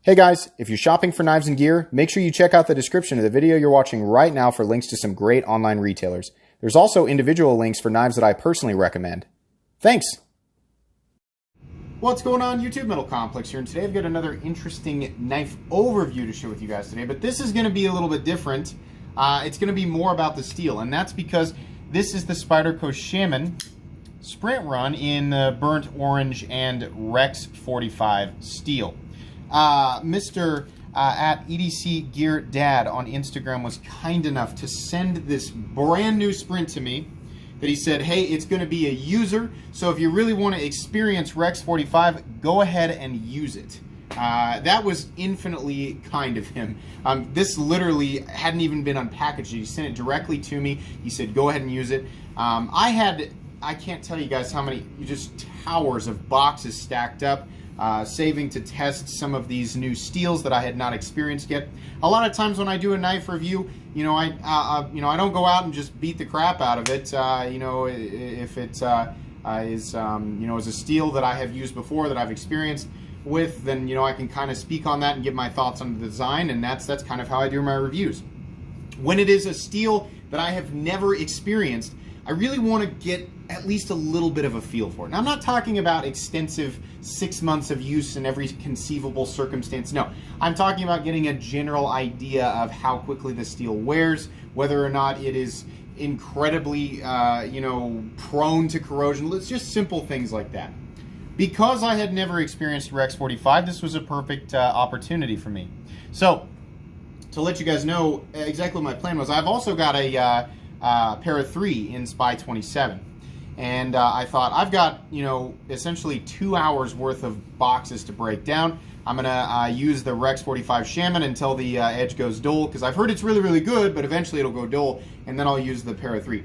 Hey guys, if you're shopping for knives and gear, make sure you check out the description of the video you're watching right now for links to some great online retailers. There's also individual links for knives that I personally recommend. Thanks! What's going on, YouTube? Metal Complex here, and today I've got another interesting knife overview to share with you guys today, but this is going to be a little bit different. It's going to be more about the steel, and that's because this is the Spyderco Shaman Sprint Run in burnt orange and Rex 45 steel. Mr. At EDC Gear Dad on Instagram was kind enough to send this brand new Sprint to me that he said, hey, it's going to be a user, so if you really want to experience Rex 45, go ahead and use it. That was infinitely kind of him. This literally hadn't even been unpackaged. He sent it directly to me. He said, go ahead and use it. I can't tell you guys how many, just towers of boxes stacked up. Saving to test some of these new steels that I had not experienced yet. A lot of times when I do a knife review, I don't go out and just beat the crap out of it. If it is a steel that I have used before, that I've experienced with, then I can kind of speak on that and give my thoughts on the design, and that's kind of how I do my reviews. When it is a steel that I have never experienced, I really want to get at least a little bit of a feel for it. Now, I'm not talking about extensive 6 months of use in every conceivable circumstance. No, I'm talking about getting a general idea of how quickly the steel wears, whether or not it is incredibly, prone to corrosion. It's just simple things like that. Because I had never experienced Rex 45, this was a perfect opportunity for me. So, to let you guys know exactly what my plan was, I've also got a pair of 3 in Spy 27, and I thought, I've got essentially 2 hours worth of boxes to break down. I'm gonna use the Rex 45 Shaman until the edge goes dull, because I've heard it's really good, but eventually it'll go dull, and then I'll use the pair of 3.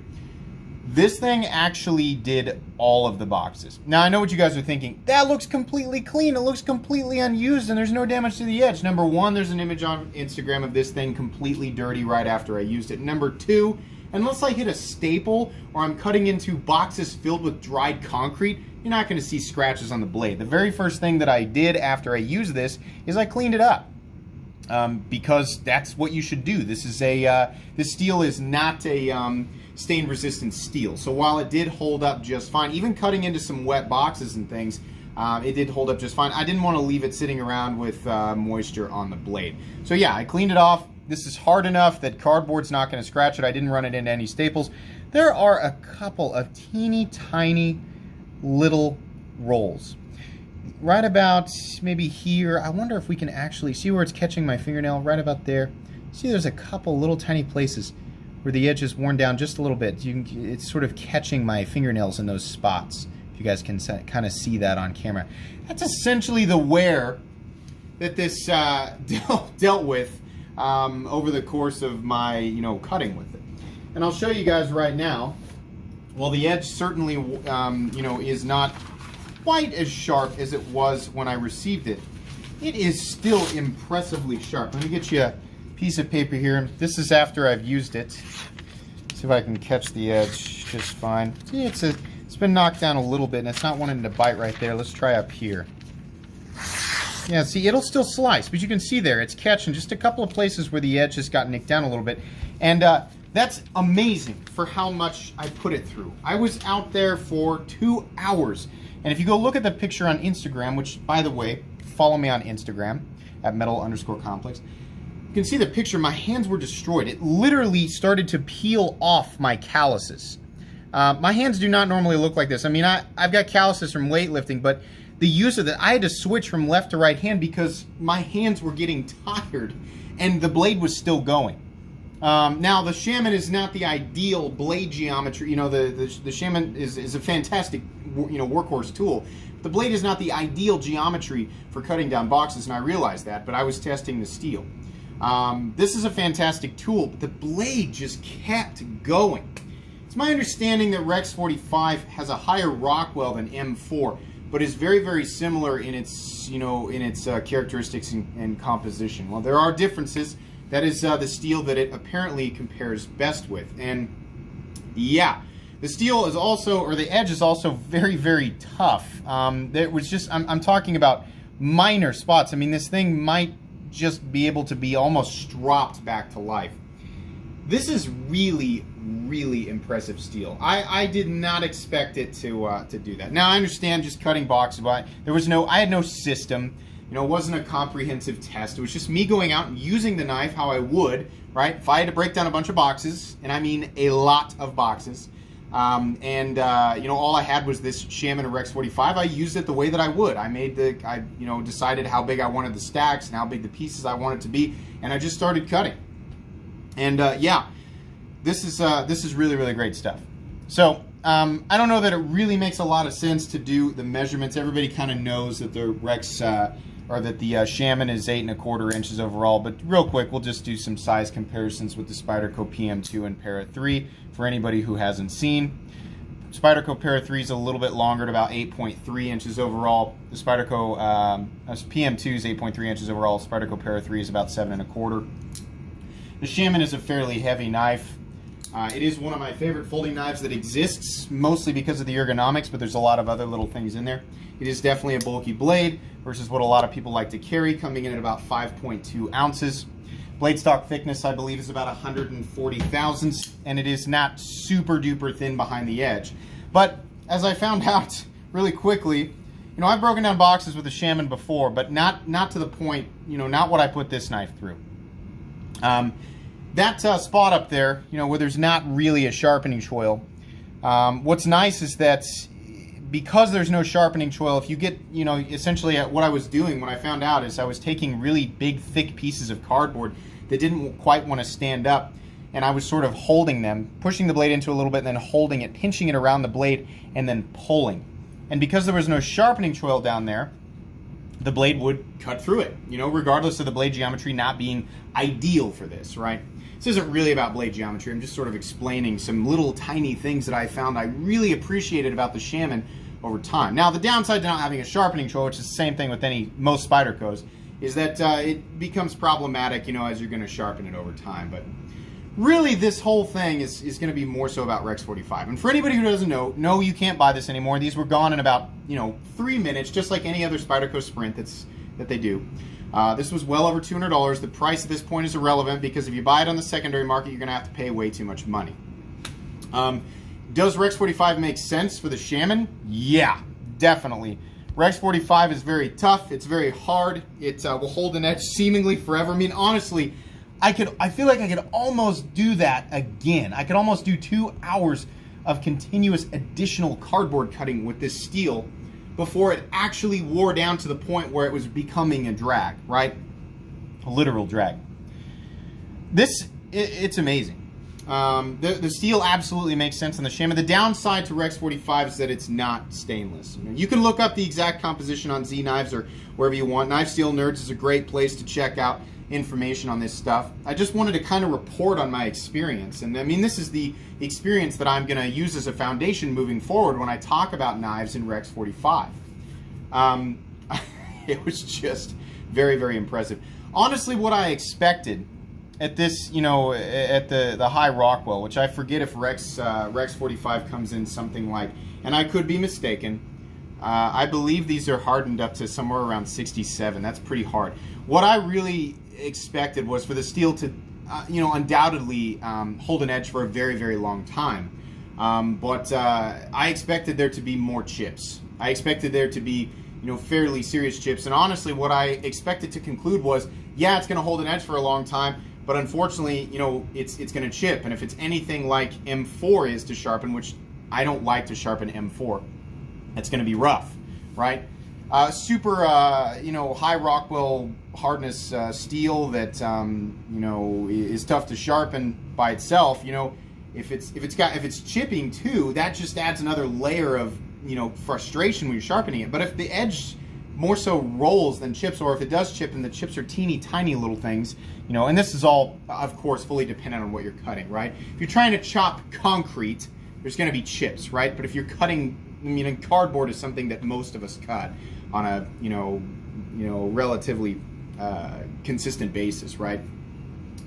This thing actually did all of the boxes. Now, I know what you guys are thinking. That looks completely clean. It looks completely unused, and there's no damage to the edge. Number one, there's an image on Instagram of this thing completely dirty right after I used it. Number two, unless I hit a staple or I'm cutting into boxes filled with dried concrete, you're not going to see scratches on the blade. The very first thing that I did after I used this is I cleaned it up. Because that's what you should do. This is this steel is not a stain resistant steel. So while it did hold up just fine, even cutting into some wet boxes and things, it did hold up just fine. I didn't want to leave it sitting around with moisture on the blade. So yeah, I cleaned it off. This is hard enough that cardboard's not going to scratch it. I didn't run it into any staples. There are a couple of teeny tiny little rolls. Right about maybe here. I wonder if we can actually see where it's catching my fingernail. Right about there. See, there's a couple little tiny places where the edge is worn down just a little bit. It's sort of catching my fingernails in those spots. If you guys can kind of see that on camera. That's essentially the wear that this dealt with over the course of my cutting with it. And I'll show you guys right now. Well, the edge certainly is not quite as sharp as it was when I received it. It is still impressively sharp. Let me get you a piece of paper here. This is after I've used it. See if I can catch the edge just fine. See, it's been knocked down a little bit and it's not wanting to bite right there. Let's try up here. Yeah, see, it'll still slice, but you can see there, it's catching just a couple of places where the edge has got nicked down a little bit. And that's amazing for how much I put it through. I was out there for 2 hours. And if you go look at the picture on Instagram, which, by the way, follow me on Instagram, at metal_complex, you can see the picture. My hands were destroyed. It literally started to peel off my calluses. My hands do not normally look like this. I mean, I've got calluses from weightlifting, but the use of that, I had to switch from left to right hand because my hands were getting tired and the blade was still going. Now, the Shaman is not the ideal blade geometry. The Shaman is a fantastic workhorse tool. The blade is not the ideal geometry for cutting down boxes, and I realized that, but I was testing the steel. This is a fantastic tool, but the blade just kept going. It's my understanding that Rex 45 has a higher Rockwell than M4, but is very similar in its characteristics and composition. Well, there are differences. That is the steel that it apparently compares best with, and yeah, the steel is also, or the edge is also very tough. It was just, I'm talking about minor spots. I mean, this thing might just be able to be almost stropped back to life. This is really, really impressive steel. I did not expect it to do that. Now, I understand just cutting boxes, but I had no system. You know, it wasn't a comprehensive test. It was just me going out and using the knife how I would, right? If I had to break down a bunch of boxes, and I mean a lot of boxes, you know, all I had was this Shaman Rex 45. I used it the way that I would. I you know, decided how big I wanted the stacks and how big the pieces I wanted to be, and I just started cutting. And yeah, this is really, really great stuff. So I don't know that it really makes a lot of sense to do the measurements. Everybody kind of knows that the Rex or that the Shaman is 8 1/4 inches overall. But real quick, we'll just do some size comparisons with the Spyderco PM2 and Para 3 for anybody who hasn't seen. Spyderco Para 3 is a little bit longer at about 8.3 inches overall. The Spyderco PM2 is 8.3 inches overall. Spyderco Para 3 is about 7 1/4. The Shaman is a fairly heavy knife. It is one of my favorite folding knives that exists, mostly because of the ergonomics, but there's a lot of other little things in there. It is definitely a bulky blade versus what a lot of people like to carry, coming in at about 5.2 ounces. Blade stock thickness, I believe, is about 140 thousandths, and it is not super duper thin behind the edge. But as I found out really quickly, you know, I've broken down boxes with the Shaman before, but not to the point, you know, not what I put this knife through. That spot up there, you know, where there's not really a sharpening choil, what's nice is that because there's no sharpening choil, if you get, you know, essentially what I was doing when I found out is I was taking really big, thick pieces of cardboard that didn't quite want to stand up, and I was sort of holding them, pushing the blade into a little bit, and then holding it, pinching it around the blade, and then pulling. And because there was no sharpening choil down there, the blade would cut through it, you know, regardless of the blade geometry not being ideal for this, right? This isn't really about blade geometry. I'm just sort of explaining some little tiny things that I found I really appreciated about the Shaman over time. Now, the downside to not having a sharpening choil, which is the same thing with most Spydercos, is that it becomes problematic, you know, as you're going to sharpen it over time. But really, this whole thing is going to be more so about Rex 45. And for anybody who doesn't know, no, you can't buy this anymore. These were gone in about, you know, 3 minutes, just like any other Spyderco Sprint that they do. This was well over $200. The price at this point is irrelevant because if you buy it on the secondary market, you're going to have to pay way too much money. Does Rex 45 make sense for the Shaman? Yeah, definitely. Rex 45 is very tough. It's very hard. It will hold an edge seemingly forever. I mean, honestly, I feel like I could almost do that again. I could almost do 2 hours of continuous additional cardboard cutting with this steel before it actually wore down to the point where it was becoming a drag, right? A literal drag. It's amazing. The steel absolutely makes sense on the Shaman. The downside to Rex 45 is that it's not stainless. You can look up the exact composition on Z Knives or wherever you want. Knife Steel Nerds is a great place to check out information on this stuff. I just wanted to kind of report on my experience, and I mean, this is the experience that I'm going to use as a foundation moving forward when I talk about knives in Rex 45. It was just very, very impressive. Honestly, what I expected at this, you know, at the high Rockwell, which I forget if Rex 45 comes in something like, and I could be mistaken, I believe these are hardened up to somewhere around 67. That's pretty hard. What I really expected was for the steel to, you know, undoubtedly hold an edge for a very, very long time. But I expected there to be more chips. I expected there to be, you know, fairly serious chips. And honestly, what I expected to conclude was, yeah, it's going to hold an edge for a long time, but unfortunately, you know, it's going to chip. And if it's anything like M4 is to sharpen, which I don't like to sharpen M4, it's going to be rough, right? Super, you know, high Rockwell hardness steel that, you know, is tough to sharpen by itself. You know, if it's chipping too, that just adds another layer of, you know, frustration when you're sharpening it. But if the edge more so rolls than chips, or if it does chip and the chips are teeny tiny little things, you know, and this is all, of course, fully dependent on what you're cutting, right? If you're trying to chop concrete, there's going to be chips, right? But if you're cutting, I mean, cardboard is something that most of us cut on a, you know, relatively consistent basis, right?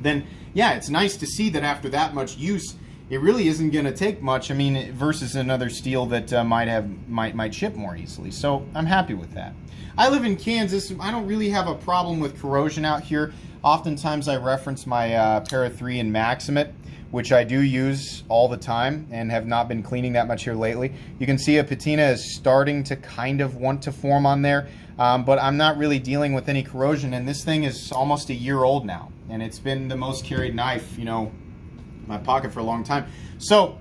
Then, yeah, it's nice to see that after that much use, it really isn't going to take much. I mean, versus another steel that might chip more easily. So I'm happy with that. I live in Kansas. I don't really have a problem with corrosion out here. Oftentimes I reference my Para 3 and Maximate, which I do use all the time and have not been cleaning that much here lately. You can see a patina is starting to kind of want to form on there, but I'm not really dealing with any corrosion, and this thing is almost a year old now, and it's been the most carried knife, you know, in my pocket for a long time. So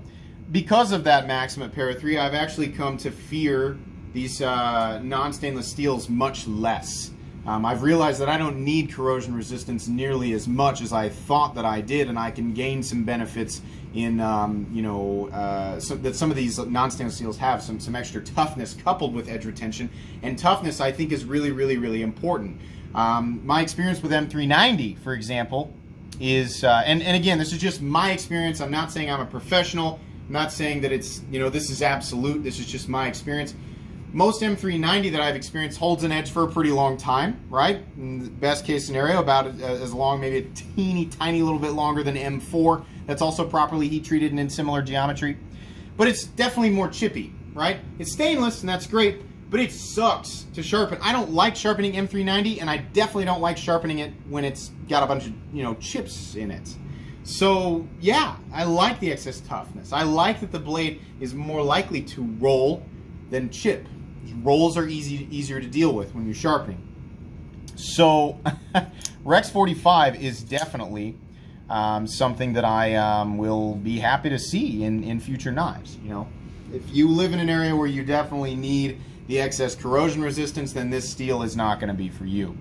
because of that Maximate Para 3, I've actually come to fear these non-stainless steels much less. I've realized that I don't need corrosion resistance nearly as much as I thought that I did, and I can gain some benefits in, you know, that some of these non-stainless steels have some extra toughness coupled with edge retention, and toughness I think is really important. My experience with M390, for example, is, and again, this is just my experience. I'm not saying I'm a professional. I'm not saying that it's, you know, this is absolute. This is just my experience. Most M390 that I've experienced holds an edge for a pretty long time, right? In the best case scenario, about as long, maybe a teeny tiny little bit longer than M4. That's also properly heat treated and in similar geometry. But it's definitely more chippy, right? It's stainless and that's great, but it sucks to sharpen. I don't like sharpening M390, and I definitely don't like sharpening it when it's got a bunch of, you know, chips in it. So yeah, I like the excess toughness. I like that the blade is more likely to roll than chip. Rolls are easier to deal with when you're sharpening. So Rex 45 is definitely something that I will be happy to see in future knives. You know, if you live in an area where you definitely need the excess corrosion resistance, then this steel is not going to be for you.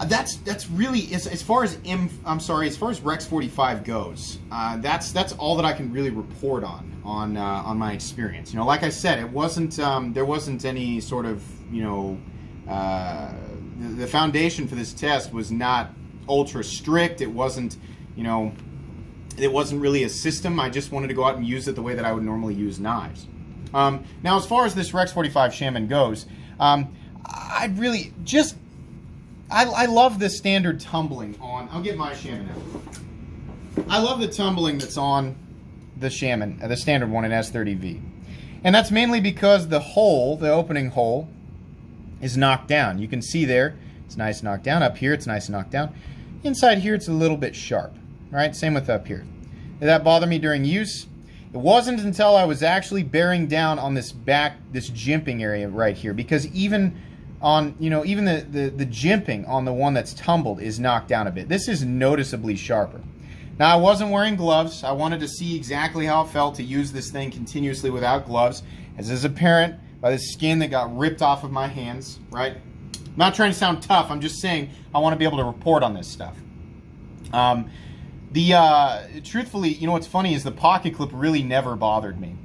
That's really, as far as Rex 45 goes, that's all that I can really report on my experience. You know, like I said, it wasn't there wasn't any sort of, you know, the foundation for this test was not ultra strict. It wasn't, you know, it wasn't really a system. I just wanted to go out and use it the way that I would normally use knives. Now, as far as this Rex 45 Shaman goes, I'd really just, I love the standard tumbling on, I'll get my Shaman out. I love the tumbling that's on the Shaman, the standard one in S30V. And that's mainly because the hole, the opening hole, is knocked down. You can see there, it's nice knocked down. Up here, it's nice knocked down. Inside here, it's a little bit sharp, right? Same with up here. Did that bother me during use? It wasn't until I was actually bearing down on this back, this jimping area right here, because even on, you know, even the jimping on the one that's tumbled is knocked down a bit. This is noticeably sharper. Now, I wasn't wearing gloves. I wanted to see exactly how it felt to use this thing continuously without gloves, as is apparent by the skin that got ripped off of my hands, right? I'm not trying to sound tough. I'm just saying I want to be able to report on this stuff. Truthfully, you know what's funny is the pocket clip really never bothered me.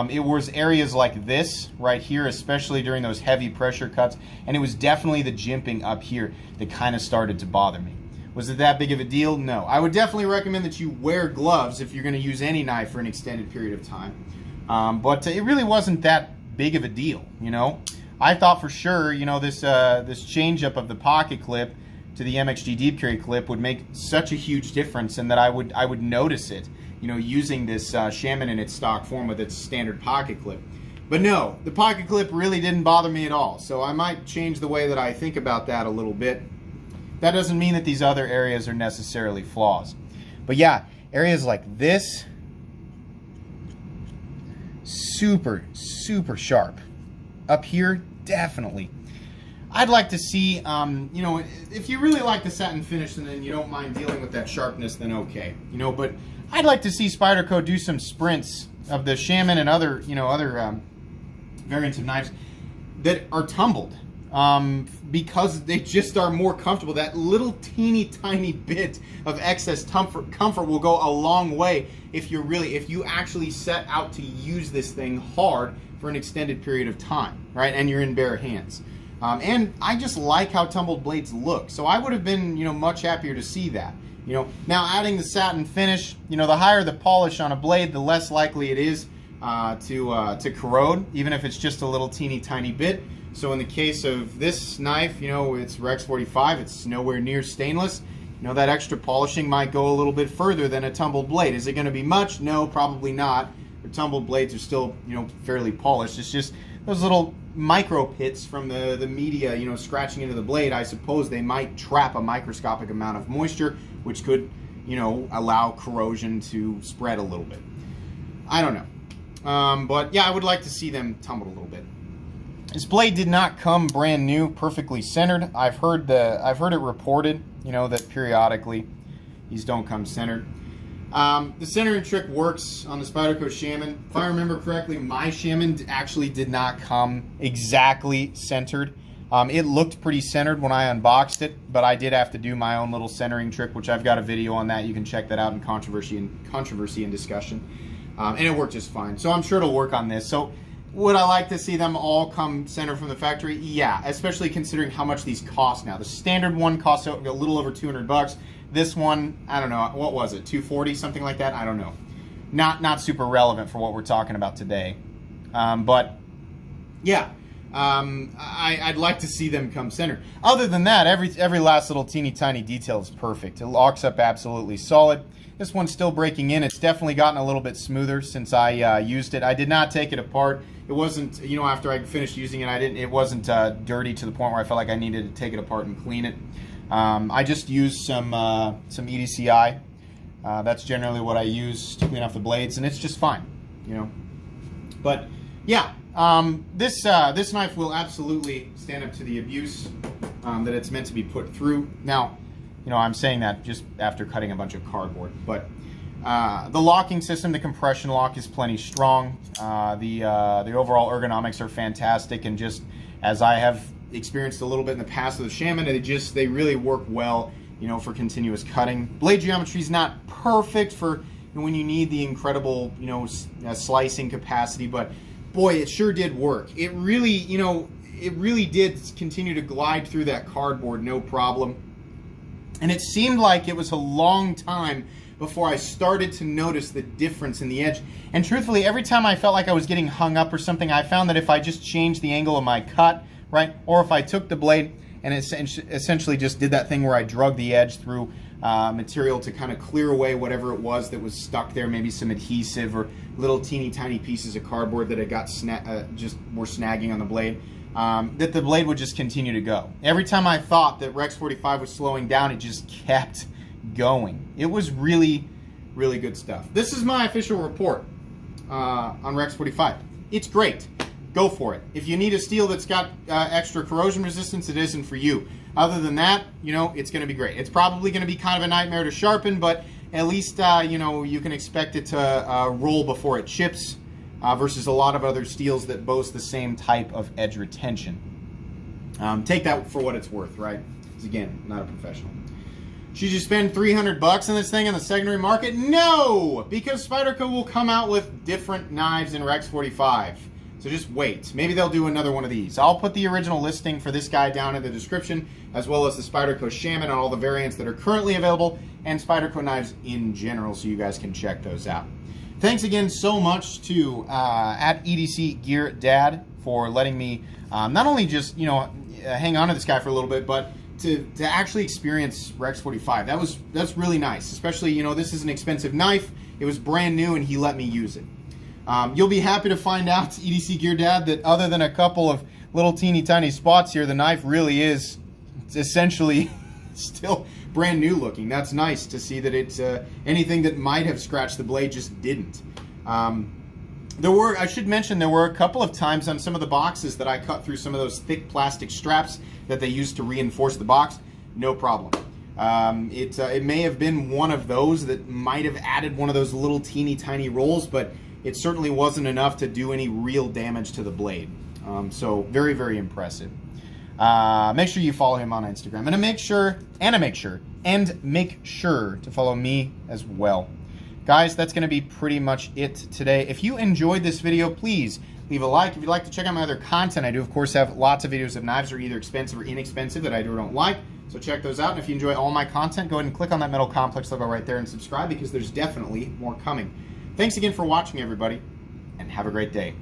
It was areas like this right here, especially during those heavy pressure cuts, and it was definitely the jimping up here that kind of started to bother me. Was it that big of a deal? No. I would definitely recommend that you wear gloves if you're going to use any knife for an extended period of time. But it really wasn't that big of a deal, you know. I thought for sure, you know, this change up of the pocket clip to the MXG Deep Carry clip would make such a huge difference, and that I would notice it, you know, using this Shaman in its stock form with its standard pocket clip. But no, the pocket clip really didn't bother me at all, so I might change the way that I think about that a little bit. That doesn't mean that these other areas are necessarily flaws. But yeah, areas like this, super sharp. Up here, definitely. I'd like to see, you know, if you really like the satin finish and then you don't mind dealing with that sharpness, then okay. You know, but I'd like to see Spyderco do some sprints of the Shaman and other, you know, other variants of knives that are tumbled. Because they just are more comfortable. That little teeny tiny bit of excess comfort will go a long way if you actually set out to use this thing hard for an extended period of time, right? And you're in bare hands. And I just like how tumbled blades look, so I would have been, you know, much happier to see that. You know, now adding the satin finish, you know, the higher the polish on a blade, the less likely it is to corrode, even if it's just a little teeny tiny bit. So in the case of this knife, you know, it's Rex 45, it's nowhere near stainless. You know, that extra polishing might go a little bit further than a tumbled blade. Is it going to be much? No, probably not. The tumbled blades are still, you know, fairly polished. It's just those little micro pits from the media, you know, scratching into the blade. I suppose they might trap a microscopic amount of moisture, which could, you know, allow corrosion to spread a little bit. I don't know. But yeah, I would like to see them tumbled a little bit. This blade did not come brand new, perfectly centered. I've heard it reported, you know, that periodically these don't come centered. The centering trick works on the Spyderco Shaman. If I remember correctly, my Shaman actually did not come exactly centered. It looked pretty centered when I unboxed it, but I did have to do my own little centering trick, which I've got a video on that. You can check that out in Controversy and Discussion. And it worked just fine. So I'm sure it'll work on this. So would I like to see them all come centered from the factory? Yeah, especially considering how much these cost now. The standard one costs a little over 200 bucks. This one, I don't know, what was it, 240, something like that? I don't know. Not super relevant for what we're talking about today. But yeah, I'd like to see them come centered. Other than that, every last little teeny tiny detail is perfect. It locks up absolutely solid. This one's still breaking in. It's definitely gotten a little bit smoother since I used it. I did not take it apart. It wasn't, you know, after I finished using it, it wasn't dirty to the point where I felt like I needed to take it apart and clean it. I just used some EDCI. That's generally what I use to clean off the blades, and it's just fine, you know. But yeah, this knife will absolutely stand up to the abuse that it's meant to be put through. Now, you know, I'm saying that just after cutting a bunch of cardboard, but the locking system, the compression lock, is plenty strong. The overall ergonomics are fantastic, and just as I have experienced a little bit in the past with the Shaman, they really work well, you know, for continuous cutting. Blade geometry is not perfect for, you know, when you need the incredible, you know, slicing capacity, but boy, it sure did work. It really, you know, it really did continue to glide through that cardboard, no problem. And it seemed like it was a long time before I started to notice the difference in the edge. And truthfully, every time I felt like I was getting hung up or something, I found that if I just changed the angle of my cut, right, or if I took the blade and essentially just did that thing where I drug the edge through material to kind of clear away whatever it was that was stuck there, maybe some adhesive or little teeny tiny pieces of cardboard that had got just were snagging on the blade, that the blade would just continue to go. Every time I thought that Rex 45 was slowing down, it just kept going. It was really, really good stuff. This is my official report on Rex 45. It's great. Go for it. If you need a steel that's got extra corrosion resistance, it isn't for you. Other than that, you know, it's going to be great. It's probably going to be kind of a nightmare to sharpen, but at least, you know, you can expect it to roll before it chips versus a lot of other steels that boast the same type of edge retention. Take that for what it's worth, right? Because again, not a professional. Should you spend 300 bucks on this thing in the secondary market? No! Because Spyderco will come out with different knives in Rex 45. So just wait. Maybe they'll do another one of these. I'll put the original listing for this guy down in the description, as well as the Spyderco Shaman and all the variants that are currently available, and Spyderco knives in general, so you guys can check those out. Thanks again so much to at EDC Gear Dad for letting me not only just, you know, hang on to this guy for a little bit, but to actually experience Rex 45. That's really nice. Especially, you know, this is an expensive knife. It was brand new, and he let me use it. You'll be happy to find out, EDC Gear Dad, that other than a couple of little teeny tiny spots here, the knife really is essentially still brand new looking. That's nice to see that it's anything that might have scratched the blade just didn't. I should mention, there were a couple of times on some of the boxes that I cut through some of those thick plastic straps that they used to reinforce the box. No problem. It may have been one of those that might have added one of those little teeny tiny rolls, but it certainly wasn't enough to do any real damage to the blade. So very, very impressive. Make sure you follow him on Instagram, and make sure to follow me as well. Guys, that's going to be pretty much it today. If you enjoyed this video, please leave a like. If you'd like to check out my other content, I do, of course, have lots of videos of knives that are either expensive or inexpensive that I do or don't like. So check those out. And if you enjoy all my content, go ahead and click on that Metal Complex logo right there and subscribe, because there's definitely more coming. Thanks again for watching, everybody, and have a great day.